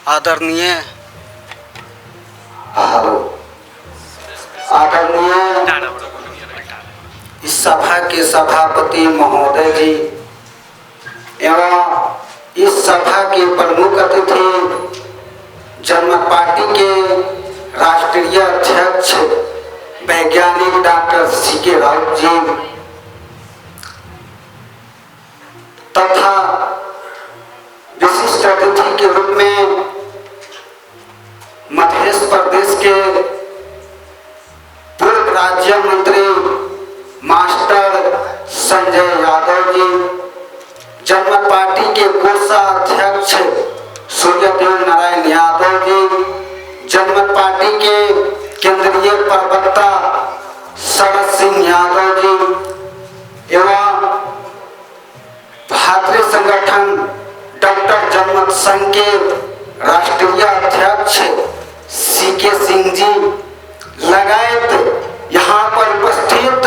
आदरणीय इस सभा के सभापति महोदय जी एवं इस सभा के प्रमुख अतिथि जनमत पार्टी के राष्ट्रीय अध्यक्ष वैज्ञानिक डॉक्टर सी.के. राउत जी तथा विशिष्ट अतिथि के रूप में मध्य प्रदेश के पूर्व राज्य मंत्री मास्टर संजय यादव जी, जनमत पार्टी के कोषाध्यक्ष सूर्यदेव नारायण यादव जी, जनमत पार्टी के केंद्रीय प्रवक्ता शरद सिंह यादव जी एवं भारतीय संगठन डॉक्टर जनमत संघ के राष्ट्रीय अध्यक्ष सी.के. सिंह जी लगायत यहाँ पर उपस्थित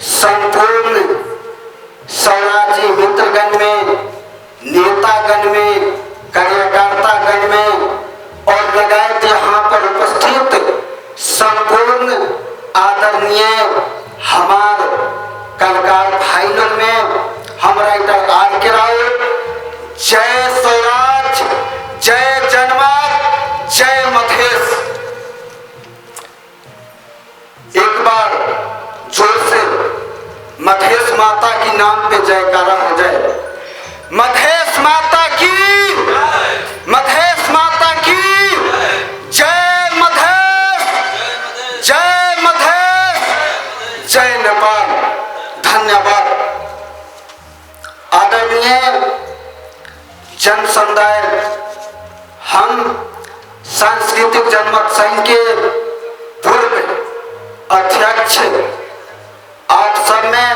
संपूर्ण स्वराज्य मित्रगण में, नेतागण में, कार्यकर्तागण में और लगायत यहाँ पर उपस्थित संपूर्ण आदरणीय हमार कलाकार भाइयों में हम राइटर आर.के. राउत, जय स्वराज, जय जनमत, जय मधेश। एक बार जोर से मधेश माता की नाम पे जयकारा हो जाए। मधेश माता की, मधेश माता की जय, मधेश जय, मधेश जय नेपाल। धन्यवाद। आदरणीय जन समुदाय, हम सांस्कृतिक जनमत संघ के पूर्व अध्यक्ष आप सब में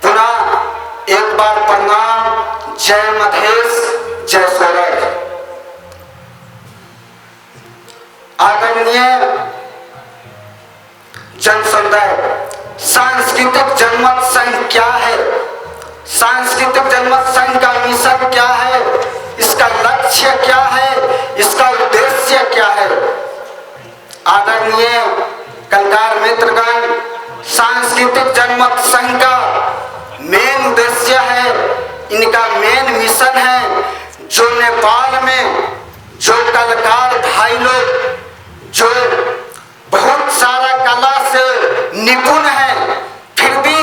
पुनः एक बार प्रणाम। जय मधेश, जय स्वराज। आदरणीय जन समुदाय, सांस्कृतिक जनमत संघ क्या है? सांस्कृतिक जनमत संघ का मिशन क्या है? इसका लक्ष्य क्या है? इसका उद्देश्य क्या है? आदरणीय कलाकार मित्रगण, सांस्कृतिक जनमत संघ का मेन उद्देश्य है, इनका मेन मिशन है, जो नेपाल में जो कलाकार भाई लोग जो बहुत सारा कला से निपुण है, फिर भी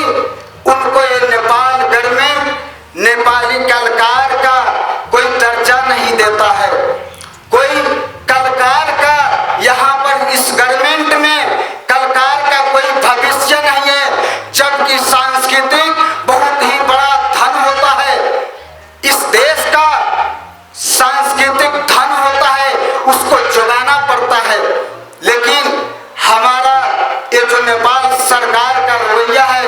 उनको ये नेपाल गढ़ में नेपाली कलाकार का कोई दर्जा नहीं देता है। कोई कलाकार का यहाँ पर इस गवर्नमेंट में कलाकार का कोई भविष्य नहीं है, जबकि सांस्कृतिक बहुत ही बड़ा धन होता है। इस देश का सांस्कृतिक धन होता है, उसको जुटाना पड़ता है। लेकिन हमारा ये जो नेपाल सरकार का रवैया है,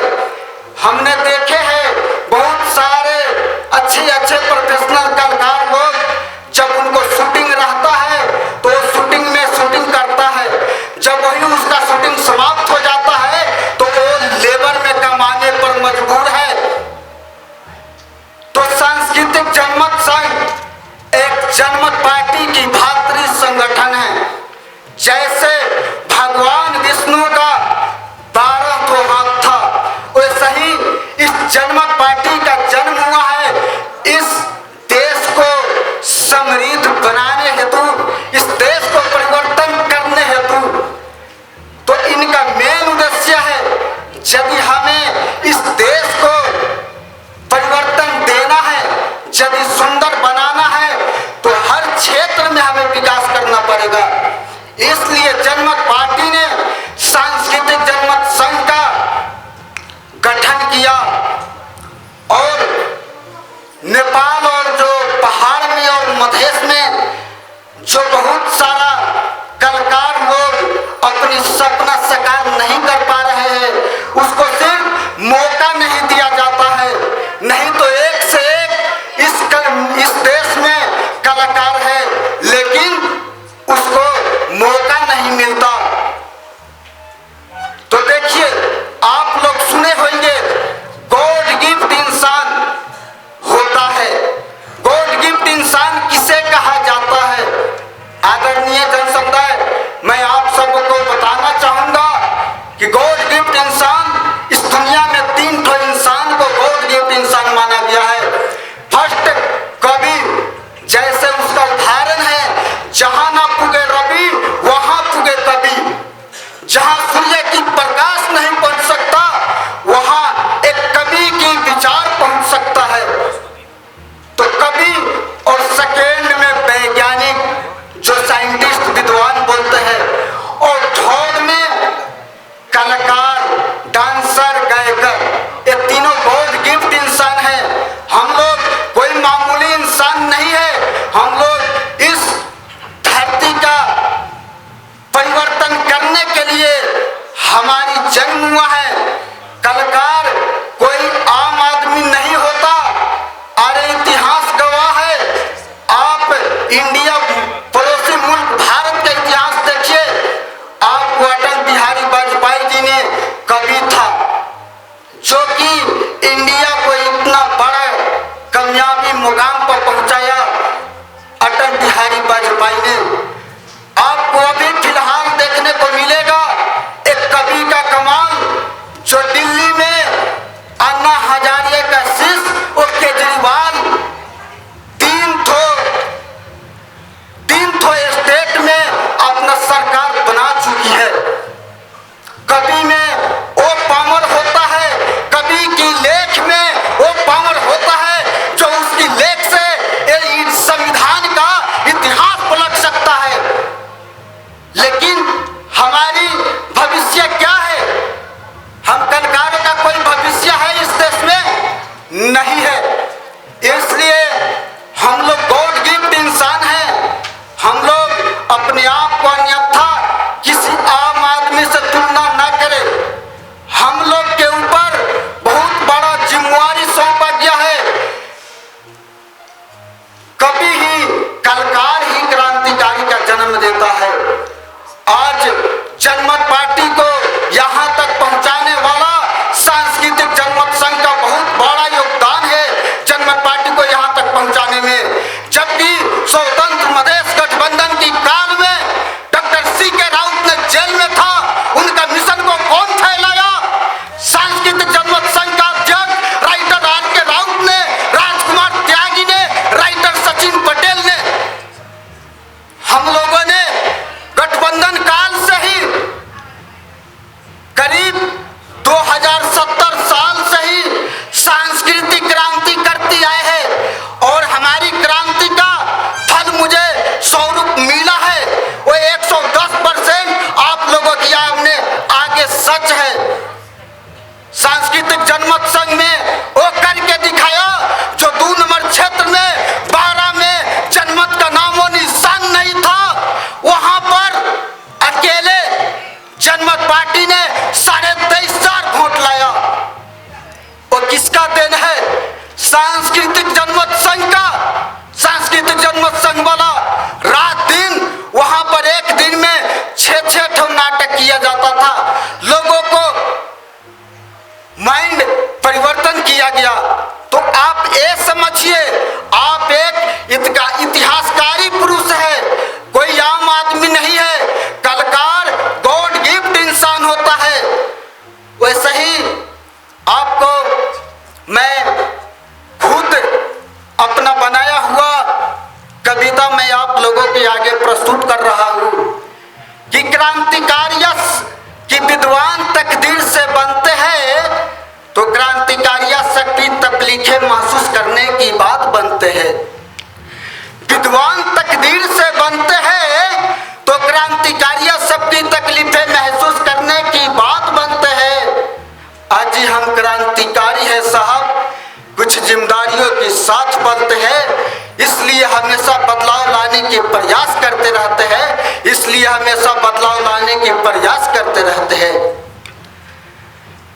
हमने देखे हैं बहुत सारे अच्छे अच्छे प्रोफेशनल कलाकार लोग, जब उनको शूटिंग रहता है तो शूटिंग में शूटिंग करता है, जब वही उसका शूटिंग समाप्त हो जाता है तो वो लेबर में कमाने पर मजबूर है। तो सांस्कृतिक जनमत संघ एक जनमत पार्टी की भातृ संगठन है। जैसे भगवान विष्णु का 12 हाथ था, वैसे ही इस जनमत पार्टी का जन्म हुआ है। इस देश को समृद्ध बनाने हेतु, इस देश को परिवर्तन करने हेतु, तो इनका मेन उद्देश्य है, यदि हमें इस देश को परिवर्तन देना है, यदि सुंदर बनाना है, तो हर क्षेत्र में हमें विकास करना पड़ेगा। इसलिए जनमत पार्टी ने सांस्कृतिक जनमत संघ का गठन किया और नेपाल और जो पहाड़ में और मधेश में जो बहुत सारा कलाकार लोग अपनी सपना साकार नहीं कर पा रहे हैं, उसको सिर्फ मौका नहीं दिया जाता है। नहीं तो एक से एक इस देश में कलाकार है, लेकिन उसको मौका नहीं मिलता। तो देखिए, आप लोग सुने होंगे गॉड गिफ्ट इंसान होता है। गॉड गिफ्ट इंसान किसे कहा जाता है? मुकाम पर पहुंचाया अटल बिहारी वाजपेयी ने। आपको अभी फिलहाल देखने को मिलेगा एक कवि का कमाल, जो दिल्ली में अन्ना हजारे का शिष्य और केजरीवाल तीन ठो स्टेट में अपना सरकार बना चुकी है। कवि में वो पावर होता है, कवि की लेख में वो पावर होता है जो उसकी लेख से संविधान का इतिहास पलट सकता है। लेकिन हमारी भविष्य क्या है? हम कलकार का कोई भविष्य है इस देश में? नहीं है। इसलिए हम लोग गॉड गिफ्ट इंसान हैं। हम लोग अपने आप को अन्यथा किसी आम आदमी से तुलना ना करें। हम लोग के ऊपर बहुत बड़ा जिम्मेवारी सौंपा गया है। कभी ही कलकार ही क्रांतिकारी का जन्म देता है। आज जनमत पार्टी को यहाँ तक पहुँचाने वाला सांस्कृतिक जनमत संघ का बहुत बड़ा योगदान है जनमत पार्टी को यहाँ तक पहुँचाने में। जबकि स्वतंत्र मधेश गठबंधन की काल में डॉक्टर C.K. राउत ने जेल में था, उनका मिशन को कौन फैलाया? सांस्कृतिक जनमत संघ का अध्यक्ष राइटर R.K. राउत ने, राजकुमार त्यागी ने, राइटर सचिन पटेल ने। हम लोगों ने गठबंधन काल से ही करीब 2070 साल से ही सांस्कृतिक क्रांति करती आए हैं और हमारी क्रांति का फल मुझे स्वरूप मिला है। वो 110% आप लोगों की आपने आगे सच है। सांस्कृतिक जनमत संघ में वो करके दिखाया जो 2 नंबर क्षेत्र में 12 में जनमत का नामो निशान नहीं था। वहां पर अकेले जनमत पार्टी ने 23,500 वोट लाया। वो किसका देन है? सांस्कृतिक जनमत संघ का। सांस्कृतिक जनमत संघ वाला रात दिन वहां पर एक दिन में 6-6 ठो नाटक किया जाता था। लोगों को माइंड परिवर्तन किया गया। तो आप ये समझिए, आप एक इतिहासकारी पुरुष है, कोई आम आदमी नहीं है। कलकार गॉड गिफ्ट इंसान होता है। वैसे ही आपको मैं खुद अपना बनाया हुआ कविता मैं आप लोगों के आगे प्रस्तुत कर रहा हूँ कि क्रांतिकारियों की विद्वान तकदीर से बनते हैं तो क्रांतिकारियों शक्ति तकलीफें महसूस करने की बात बनते हैं। विद्वान तकदीर से बनते हैं तो क्रांतिकारियों सबकी तकलीफें महसूस करने की बात बनते हैं। आज ही हम क्रांतिकारी हैं साहब, कुछ जिम्मेदारियों के साथ पलते हैं, इसलिए हमेशा बदलाव लाने के प्रयास करते रहते हैं। इसलिए हमेशा बदलाव लाने के प्रयास करते रहते हैं।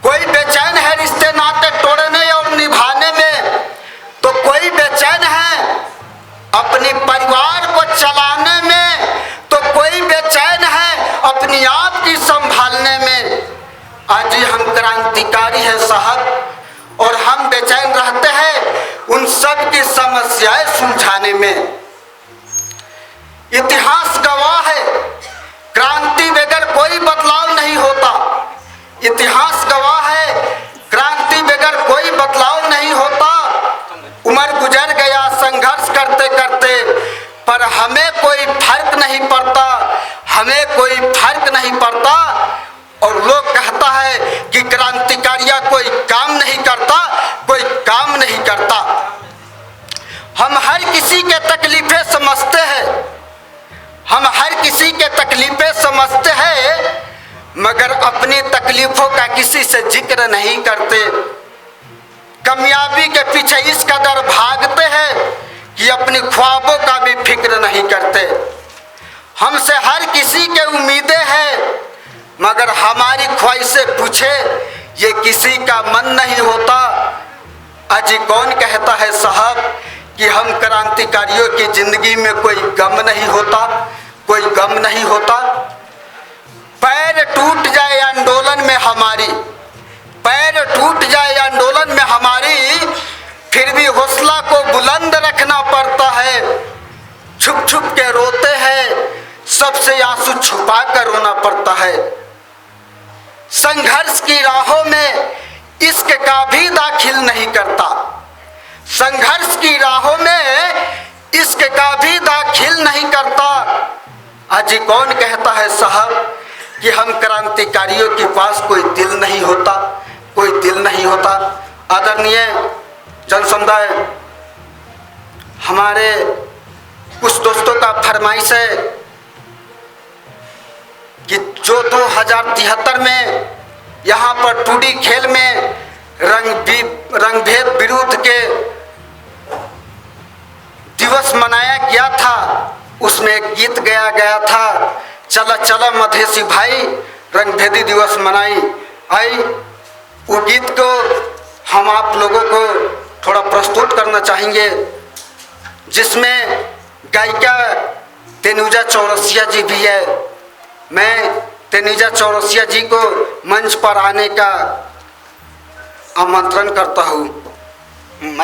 कोई बेचैन है रिश्ते नाते तोड़ने और निभाने में, तो कोई बेचैन है अपने परिवार को चलाने में, तो कोई बेचैन है अपनी आप की संभालने में। आज हम क्रांतिकारी हैं साहब और हम बेचैन रहते हैं उन सब की समस्याएं सुलझाने में। इतिहास गवाह है, क्रांति बगैर कोई बदलाव नहीं होता। इतिहास गवाह है, क्रांति बगैर कोई बदलाव नहीं होता। उम्र गुजर गया संघर्ष करते करते, पर हमें कोई फर्क नहीं पड़ता, हमें कोई फर्क नहीं पड़ता। और लोग कहता है कि क्रांतिकारिया कोई काम नहीं करता, कोई काम नहीं करता। हम हर किसी के तकलीफें समझते हैं, हम हर किसी के तकलीफें समझते हैं, मगर अपनी तकलीफों का किसी से जिक्र नहीं करते। कामयाबी के पीछे इस कदर भागते हैं कि अपनी ख्वाबों का भी फिक्र नहीं करते। हमसे हर किसी के उम्मीदें हैं, मगर हमारी ख्वाहिशें पूछे ये किसी का मन नहीं होता। आज कौन कहता है साहब कि हम क्रांतिकारियों की जिंदगी में कोई गम नहीं होता, कोई गम नहीं होता। पैर टूट जाए आंदोलन में हमारी, पैर टूट जाए आंदोलन में हमारी, फिर भी हौसला को बुलंद छुप छुप के रोते हैं, सबसे आंसू छुपा कर रोना पड़ता है। संघर्ष की राहों में इश्क का भी दाखिल नहीं करता, संघर्ष की राहों में इश्क का भी दाखिल नहीं करता। आज कौन कहता है साहब कि हम क्रांतिकारियों के पास कोई दिल नहीं होता, कोई दिल नहीं होता। आदरणीय जन समुदाय, हमारे कुछ दोस्तों का फरमाइश है कि जो 2073 में यहाँ पर टूडी खेल में रंगभेद विरुद्ध के दिवस मनाया गया था, उसमें एक गीत गाया गया था, चला चला मधेसी भाई रंगभेदी दिवस मनाई आई। वो गीत को हम आप लोगों को थोड़ा प्रस्तुत करना चाहेंगे, जिसमें गायिका तेनुजा चौरसिया जी भी है। मैं तेनुजा चौरसिया जी को मंच पर आने का आमंत्रण करता हूँ। मैं